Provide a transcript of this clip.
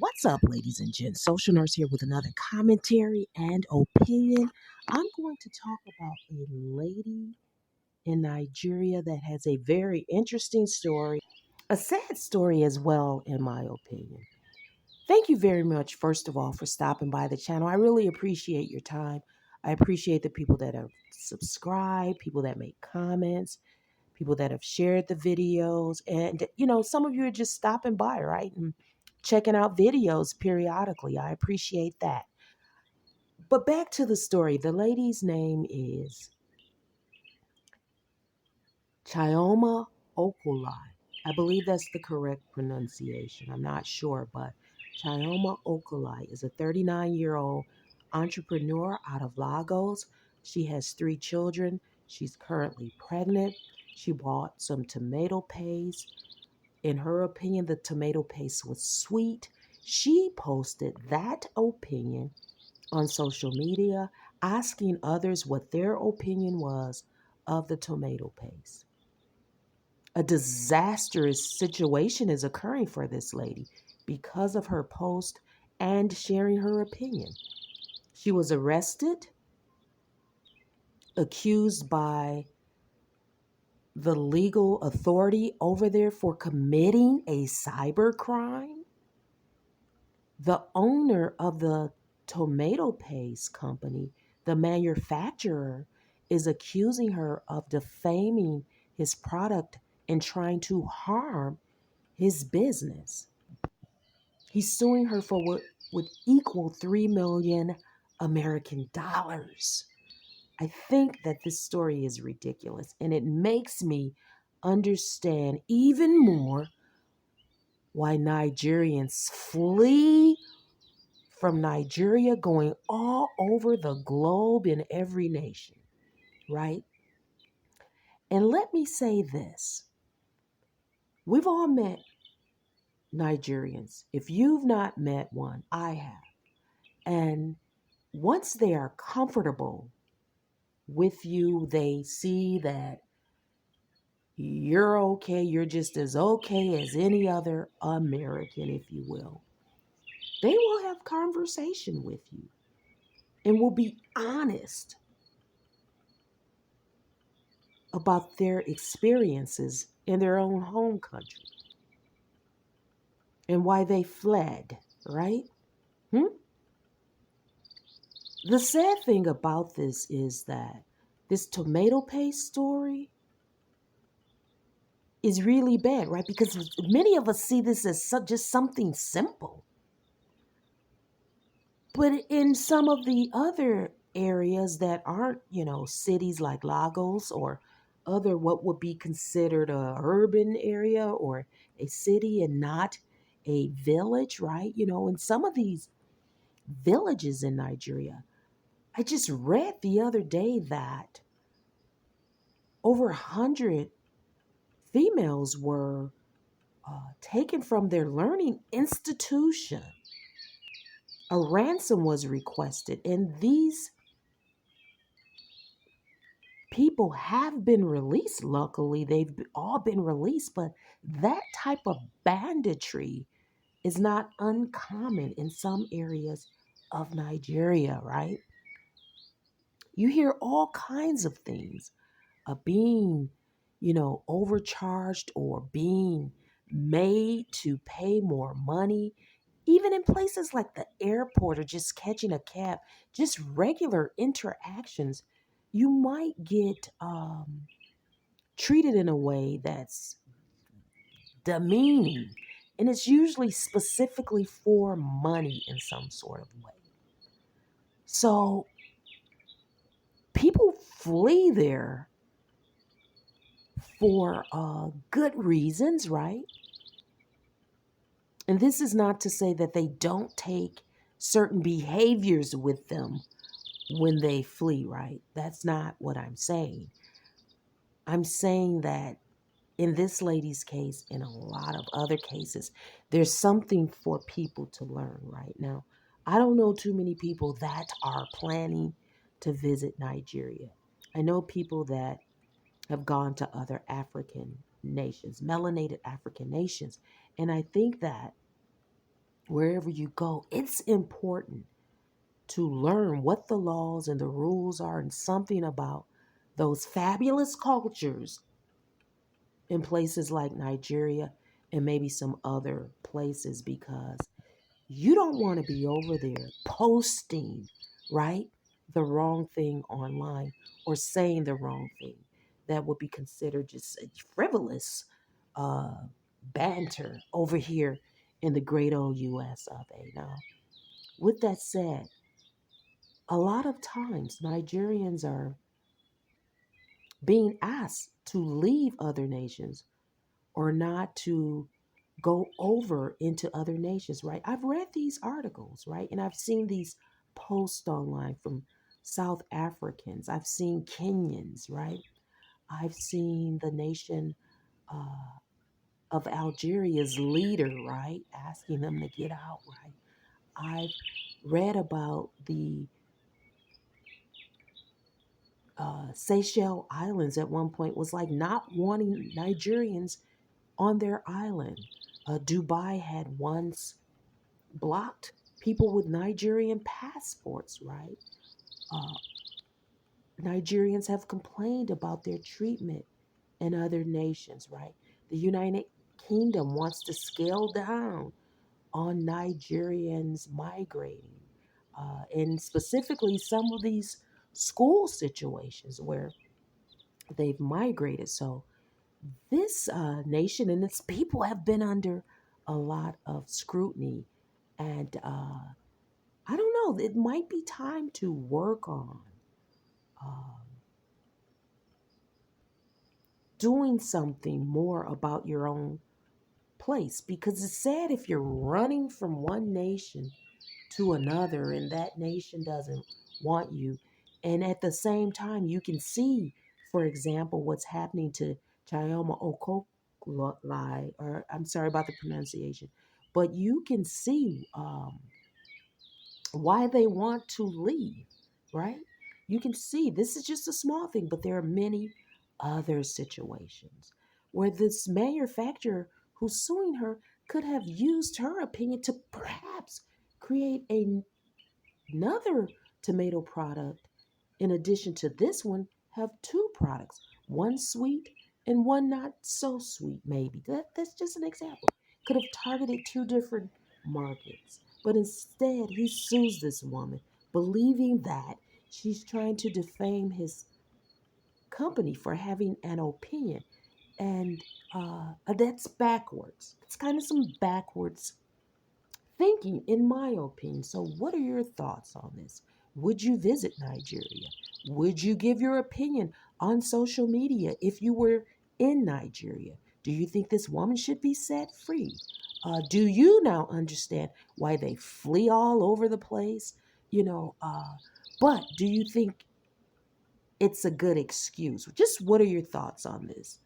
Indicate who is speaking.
Speaker 1: What's up, ladies and gents? Social Nurse here with another commentary and opinion. I'm going to talk about a lady in Nigeria that has a very interesting story, a sad story as well, in my opinion. Thank you very much, first of all, for stopping by the channel. I really appreciate your time. I appreciate the people that have subscribed, people that make comments, people that have shared the videos. And, some of you are just stopping by, right? And checking out videos periodically. I appreciate that. But back to the story. The lady's name is Chioma Okolai. I believe that's the correct pronunciation. I'm not sure, but Chioma Okolai is a 39-year-old entrepreneur out of Lagos. She has 3 children. She's currently pregnant. She bought some tomato paste. In her opinion, the tomato paste was sweet. She posted that opinion on social media, asking others what their opinion was of the tomato paste. A disastrous situation is occurring for this lady because of her post and sharing her opinion. She was arrested, accused by the legal authority over there for committing a cyber crime. The owner of the tomato paste company, the manufacturer, is accusing her of defaming his product and trying to harm his business. He's suing her for what would equal 3 million American dollars. I think that this story is ridiculous, and it makes me understand even more why Nigerians flee from Nigeria, going all over the globe in every nation, right? And let me say this. We've all met Nigerians. If you've not met one, I have. And once they are comfortable with you, they see that you're okay, you're just as okay as any other American, if you will. They will have conversation with you and will be honest about their experiences in their own home country and why they fled, right? The sad thing about this is that this tomato paste story is really bad, right? Because many of us see this as just something simple. But in some of the other areas that aren't, cities like Lagos or other what would be considered a urban area or a city and not a village, right? In some of these villages in Nigeria, I just read the other day that over 100 females were taken from their learning institution. A ransom was requested, and these people have been released. Luckily, they've all been released, but that type of banditry is not uncommon in some areas of Nigeria, right? You hear all kinds of things being, overcharged or being made to pay more money. Even in places like the airport or just catching a cab, just regular interactions, you might get treated in a way that's demeaning. And it's usually specifically for money in some sort of way. So people flee there for good reasons, right? And this is not to say that they don't take certain behaviors with them when they flee, right? That's not what I'm saying. I'm saying that in this lady's case, in a lot of other cases, there's something for people to learn right now. I don't know too many people that are planning to visit Nigeria. I know people that have gone to other African nations, melanated African nations. And I think that wherever you go, it's important to learn what the laws and the rules are and something about those fabulous cultures in places like Nigeria and maybe some other places, because you don't want to be over there posting, right, the wrong thing online or saying the wrong thing. That would be considered just a frivolous uh, banter over here in the great old US of A. Now, with that said, a lot of times Nigerians are being asked to leave other nations or not to go over into other nations, right? I've read these articles, right? And I've seen these posts online from South Africans. I've seen Kenyans, right? I've seen the nation uh, of Algeria's leader, right? Asking them to get out, right? I've read about the Seychelles Islands at one point was like not wanting Nigerians on their island. Dubai had once blocked people with Nigerian passports, right? Uh, Nigerians have complained about their treatment in other nations, right? The United Kingdom wants to scale down on Nigerians migrating, and specifically some of these school situations where they've migrated. So this nation and its people have been under a lot of scrutiny, and I don't know. It might be time to work on um, doing something more about your own place, because it's sad if you're running from one nation to another and that nation doesn't want you. And at the same time, you can see, for example, what's happening to Chioma Okoklai, or I'm sorry about the pronunciation, but you can see why they want to leave, right? You can see this is just a small thing, but there are many other situations where this manufacturer who's suing her could have used her opinion to perhaps create another tomato product in addition to this one, have two products, one sweet and one not so sweet, maybe. That's just an example. Could have targeted two different markets. But instead, he sues this woman, believing that she's trying to defame his company for having an opinion. And that's backwards. It's kind of some backwards thinking, in my opinion. So, what are your thoughts on this? Would you visit Nigeria? Would you give your opinion on social media if you were in Nigeria? Do you think this woman should be set free? Do you now understand why they flee all over the place? You know, but do you think it's a good excuse? Just what are your thoughts on this?